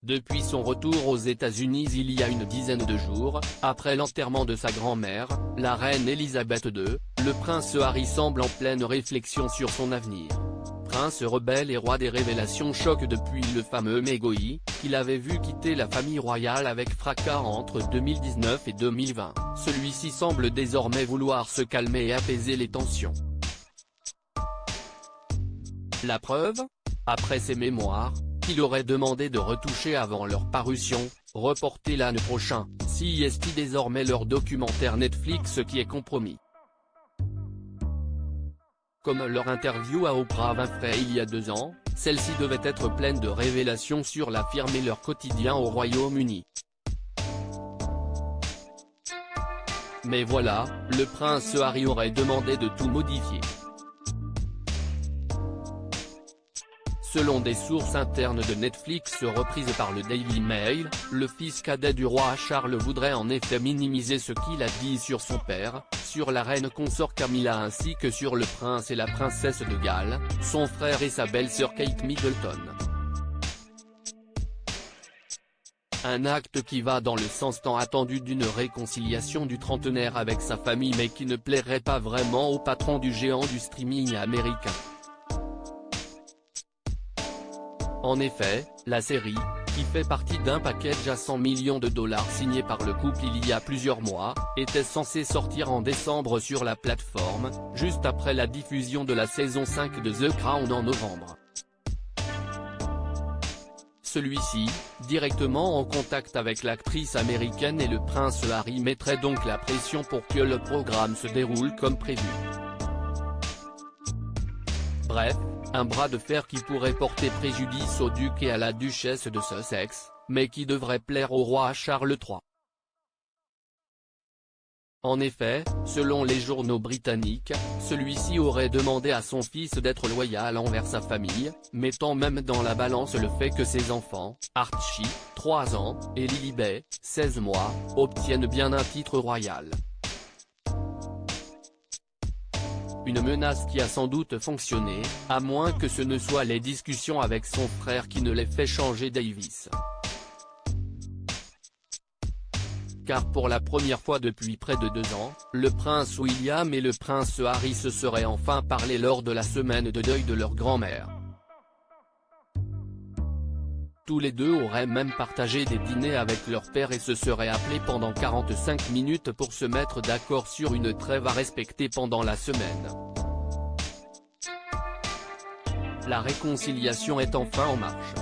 Depuis son retour aux États-Unis il y a une dizaine de jours, après l'enterrement de sa grand-mère, la reine Elisabeth II, le prince Harry semble en pleine réflexion sur son avenir. Prince rebelle et roi des révélations choquent depuis le fameux Megoi, qu'il avait vu quitter la famille royale avec fracas entre 2019 et 2020, celui-ci semble désormais vouloir se calmer et apaiser les tensions. La preuve ? Après ses mémoires, qu'il aurait demandé de retoucher avant leur parution, reportés l'année prochaine, si est désormais leur documentaire Netflix qui est compromis. Comme leur interview à Oprah Winfrey il y a 2 ans, celle-ci devait être pleine de révélations sur la firme et leur quotidien au Royaume-Uni. Mais voilà, le prince Harry aurait demandé de tout modifier. Selon des sources internes de Netflix reprises par le Daily Mail, le fils cadet du roi Charles voudrait en effet minimiser ce qu'il a dit sur son père, sur la reine consort Camilla ainsi que sur le prince et la princesse de Galles, son frère et sa belle-sœur Kate Middleton. Un acte qui va dans le sens tant attendu d'une réconciliation du trentenaire avec sa famille mais qui ne plairait pas vraiment au patron du géant du streaming américain. En effet, la série, qui fait partie d'un package à 100 millions de dollars signé par le couple il y a plusieurs mois, était censée sortir en décembre sur la plateforme, juste après la diffusion de la saison 5 de The Crown en novembre. Celui-ci, directement en contact avec l'actrice américaine et le prince Harry mettrait donc la pression pour que le programme se déroule comme prévu. Bref, un bras de fer qui pourrait porter préjudice au duc et à la duchesse de Sussex, mais qui devrait plaire au roi Charles III. En effet, selon les journaux britanniques, celui-ci aurait demandé à son fils d'être loyal envers sa famille, mettant même dans la balance le fait que ses enfants, Archie, 3 ans, et Lilibet, 16 mois, obtiennent bien un titre royal. Une menace qui a sans doute fonctionné, à moins que ce ne soit les discussions avec son frère qui ne l'aient fait changer d'avis. Car pour la première fois depuis près de 2 ans, le prince William et le prince Harry se seraient enfin parlé lors de la semaine de deuil de leur grand-mère. Tous les deux auraient même partagé des dîners avec leur père et se seraient appelés pendant 45 minutes pour se mettre d'accord sur une trêve à respecter pendant la semaine. La réconciliation est enfin en marche.